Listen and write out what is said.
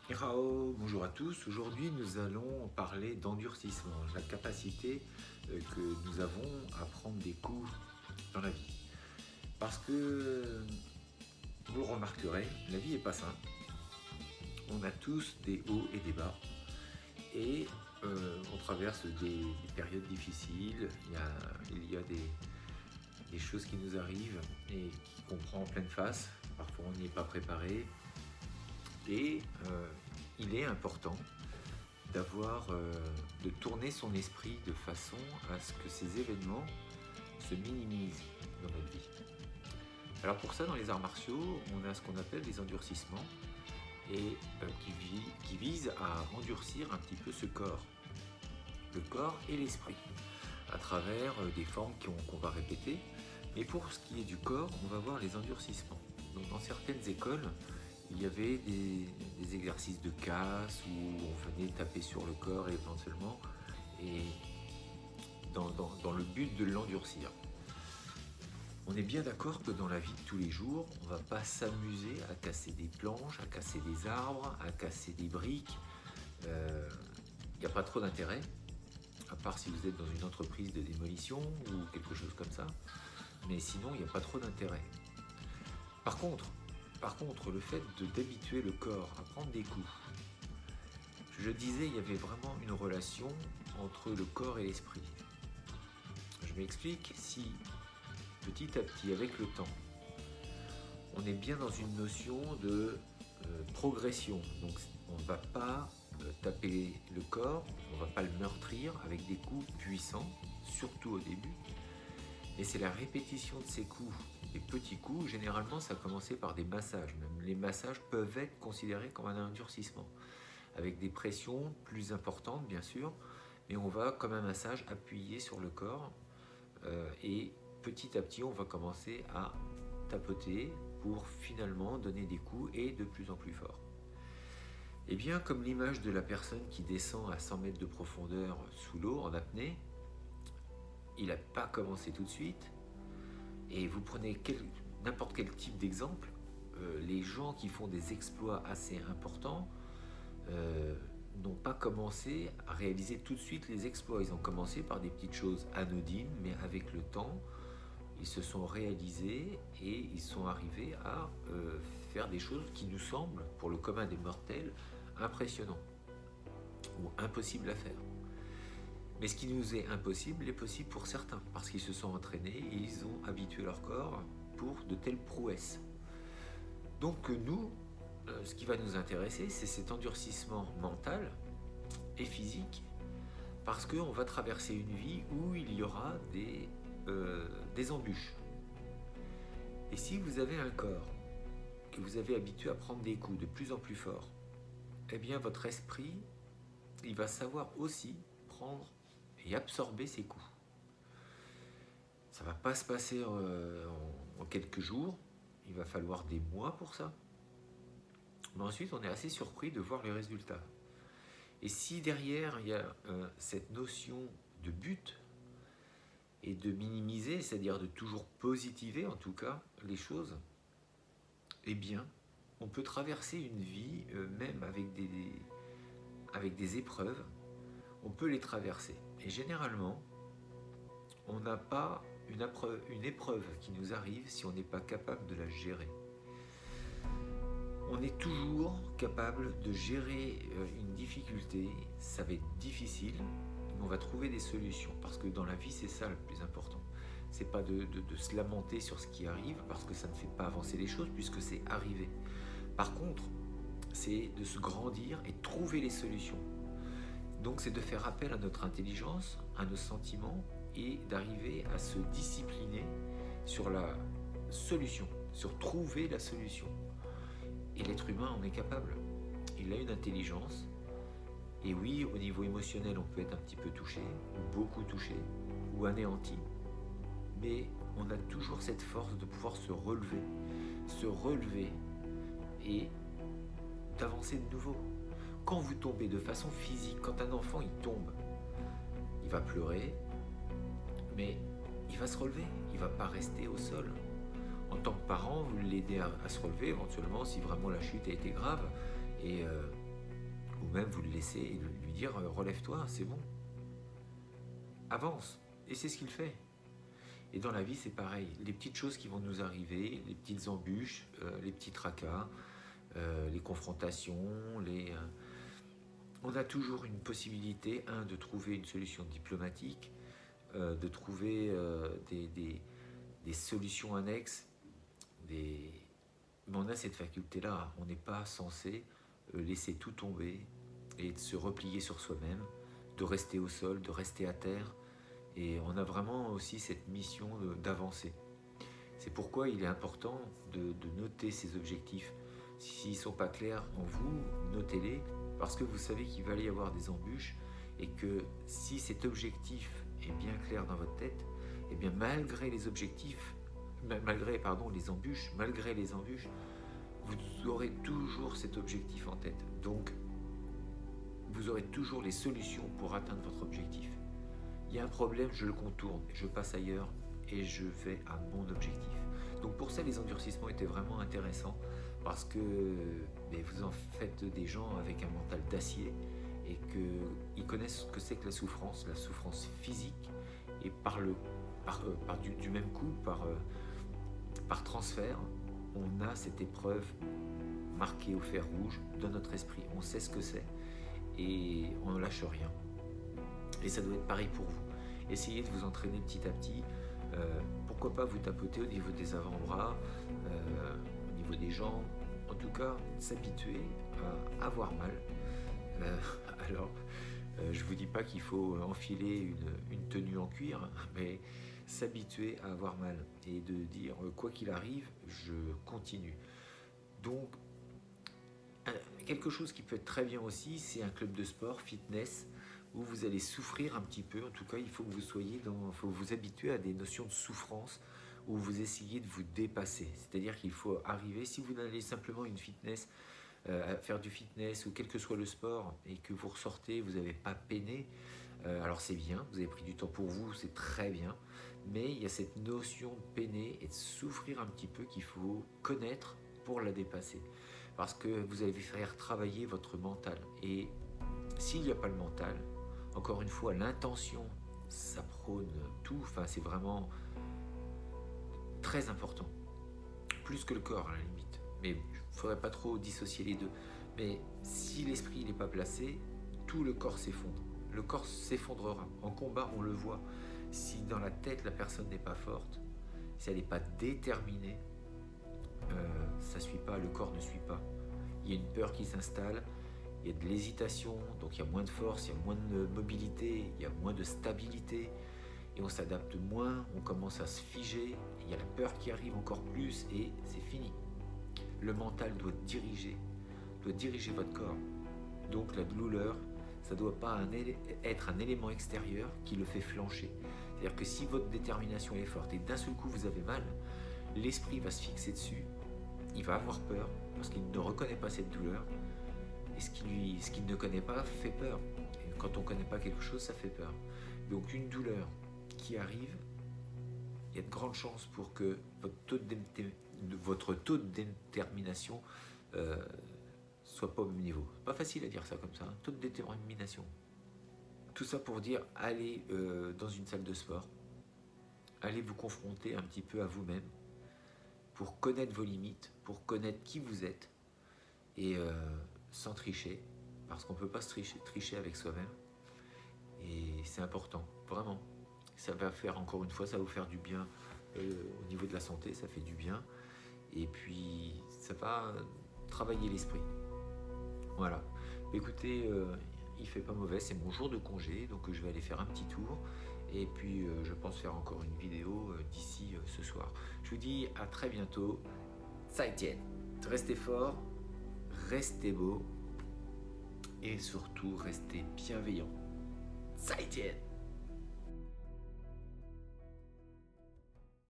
Irao, bonjour à tous. Aujourd'hui, nous allons parler d'endurcissement, la capacité que nous avons à prendre des coups dans la vie. Parce que, vous le remarquerez, la vie n'est pas simple. On a tous des hauts et des bas. Et on traverse des périodes difficiles. Il y a des choses qui nous arrivent et qu'on prend en pleine face. Parfois, on n'y est pas préparé. Et il est important de tourner son esprit de façon à ce que ces événements se minimisent dans notre vie. Alors pour ça, dans les arts martiaux, on a ce qu'on appelle les endurcissements et qui visent à endurcir un petit peu ce corps, le corps et l'esprit, à travers des formes qu'on va répéter. Mais pour ce qui est du corps, on va voir les endurcissements. Donc dans certaines écoles, il y avait des exercices de casse où on venait taper sur le corps éventuellement et dans le but de l'endurcir. On est bien d'accord que dans la vie de tous les jours, on ne va pas s'amuser à casser des planches, à casser des arbres, à casser des briques. Il n'y a pas trop d'intérêt, à part si vous êtes dans une entreprise de démolition ou quelque chose comme ça. Mais sinon, il n'y a pas trop d'intérêt. Par contre, le fait d'habituer le corps à prendre des coups, je disais, il y avait vraiment une relation entre le corps et l'esprit. Je m'explique, si petit à petit, avec le temps, on est bien dans une notion de progression, donc on ne va pas taper le corps, on ne va pas le meurtrir avec des coups puissants, surtout au début, et c'est la répétition de ces coups, des petits coups. Généralement ça a commencé par des massages, même les massages peuvent être considérés comme un endurcissement, avec des pressions plus importantes bien sûr, mais on va comme un massage appuyer sur le corps et petit à petit on va commencer à tapoter pour finalement donner des coups et de plus en plus fort. Et bien comme l'image de la personne qui descend à 100 mètres de profondeur sous l'eau en apnée, il n'a pas commencé tout de suite, et vous prenez n'importe quel type d'exemple, les gens qui font des exploits assez importants n'ont pas commencé à réaliser tout de suite les exploits. Ils ont commencé par des petites choses anodines, mais avec le temps, ils se sont réalisés et ils sont arrivés à faire des choses qui nous semblent, pour le commun des mortels, impressionnants ou impossibles à faire. Mais ce qui nous est impossible est possible pour certains, parce qu'ils se sont entraînés et ils ont habitué leur corps pour de telles prouesses. Donc nous, ce qui va nous intéresser, c'est cet endurcissement mental et physique, parce qu'on va traverser une vie où il y aura des embûches. Et si vous avez un corps que vous avez habitué à prendre des coups de plus en plus forts, eh bien votre esprit, il va savoir aussi prendre et absorber ces coups. Ça ne va pas se passer en quelques jours, il va falloir des mois pour ça. Mais ensuite, on est assez surpris de voir les résultats. Et si derrière, il y a cette notion de but et de minimiser, c'est-à-dire de toujours positiver en tout cas les choses, eh bien, on peut traverser une vie, même avec des épreuves, on peut les traverser. Et généralement, on n'a pas une épreuve qui nous arrive si on n'est pas capable de la gérer. On est toujours capable de gérer une difficulté, ça va être difficile, mais on va trouver des solutions, parce que dans la vie, c'est ça le plus important. C'est pas de se lamenter sur ce qui arrive, parce que ça ne fait pas avancer les choses, puisque c'est arrivé. Par contre, c'est de se grandir et de trouver les solutions. Donc c'est de faire appel à notre intelligence, à nos sentiments, et d'arriver à se discipliner sur la solution, sur trouver la solution. Et l'être humain en est capable. Il a une intelligence. Et oui, au niveau émotionnel, on peut être un petit peu touché, ou beaucoup touché, ou anéanti. Mais on a toujours cette force de pouvoir se relever et d'avancer de nouveau. Quand vous tombez de façon physique, quand un enfant il tombe, il va pleurer, mais il va se relever, il ne va pas rester au sol. En tant que parent, vous l'aidez à se relever éventuellement si vraiment la chute a été grave, et ou même vous le laissez et lui dire relève-toi, c'est bon, avance. Et c'est ce qu'il fait. Et dans la vie, c'est pareil. Les petites choses qui vont nous arriver, les petites embûches, les petits tracas, les confrontations, on a toujours une possibilité, de trouver une solution diplomatique, de trouver des solutions annexes, mais on a cette faculté-là. On n'est pas censé laisser tout tomber et de se replier sur soi-même, de rester au sol, de rester à terre. Et on a vraiment aussi cette mission d'avancer. C'est pourquoi il est important de noter ces objectifs. S'ils ne sont pas clairs en vous, notez-les, parce que vous savez qu'il va y avoir des embûches et que si cet objectif est bien clair dans votre tête, et bien malgré les objectifs, malgré les embûches, vous aurez toujours cet objectif en tête. Donc, vous aurez toujours les solutions pour atteindre votre objectif. Il y a un problème, je le contourne, je passe ailleurs et je vais à mon objectif. Donc pour ça, les endurcissements étaient vraiment intéressants parce que vous en faites des gens avec un mental d'acier et qu'ils connaissent ce que c'est que la souffrance physique, et du même coup, par transfert, on a cette épreuve marquée au fer rouge dans notre esprit. On sait ce que c'est et on ne lâche rien. Et ça doit être pareil pour vous. Essayez de vous entraîner petit à petit. Pourquoi pas vous tapoter au niveau des avant-bras, au niveau des jambes. En tout cas, s'habituer à avoir mal. Alors, je ne vous dis pas qu'il faut enfiler une tenue en cuir, mais s'habituer à avoir mal et de dire quoi qu'il arrive, je continue. Donc, quelque chose qui peut être très bien aussi, c'est un club de sport, fitness, où vous allez souffrir un petit peu. En tout cas, il faut que faut vous habituer à des notions de souffrance, où vous essayez de vous dépasser. C'est-à-dire qu'il faut arriver, si vous allez simplement à faire du fitness ou quel que soit le sport, et que vous ressortez, vous n'avez pas peiné, alors c'est bien, vous avez pris du temps pour vous, c'est très bien, mais il y a cette notion de peiner et de souffrir un petit peu qu'il faut connaître pour la dépasser. Parce que vous allez faire travailler votre mental. Et s'il n'y a pas le mental, encore une fois, l'intention, ça prône tout. Enfin, c'est vraiment très important. Plus que le corps, à la limite. Mais il ne faudrait pas trop dissocier les deux. Mais si l'esprit n'est pas placé, tout le corps s'effondre. Le corps s'effondrera. En combat, on le voit. Si dans la tête, la personne n'est pas forte, si elle n'est pas déterminée, ça ne suit pas, le corps ne suit pas. Il y a une peur qui s'installe, il y a de l'hésitation, donc il y a moins de force, il y a moins de mobilité, il y a moins de stabilité, et on s'adapte moins, on commence à se figer, il y a la peur qui arrive encore plus, et c'est fini. Le mental doit diriger votre corps. Donc la douleur, ça ne doit pas être un élément extérieur qui le fait flancher. C'est-à-dire que si votre détermination est forte et d'un seul coup vous avez mal, l'esprit va se fixer dessus, il va avoir peur parce qu'il ne reconnaît pas cette douleur, et ce qu'il ne connaît pas fait peur. Et quand on ne connaît pas quelque chose, ça fait peur. Donc une douleur qui arrive, il y a de grandes chances pour que votre taux de détermination soit pas au même niveau. Pas facile à dire ça comme ça, taux de détermination. Tout ça pour dire, allez dans une salle de sport, allez vous confronter un petit peu à vous-même, pour connaître vos limites, pour connaître qui vous êtes, et sans tricher, parce qu'on ne peut pas se tricher avec soi-même, et c'est important, vraiment. Ça va faire, encore une fois, ça va vous faire du bien au niveau de la santé, ça fait du bien, et puis ça va travailler l'esprit. Voilà. Écoutez, il fait pas mauvais, c'est mon jour de congé, donc je vais aller faire un petit tour, et puis je pense faire encore une vidéo d'ici ce soir. Je vous dis à très bientôt. Zaijian. Restez fort, restez beau, et surtout restez bienveillant. Zaijian.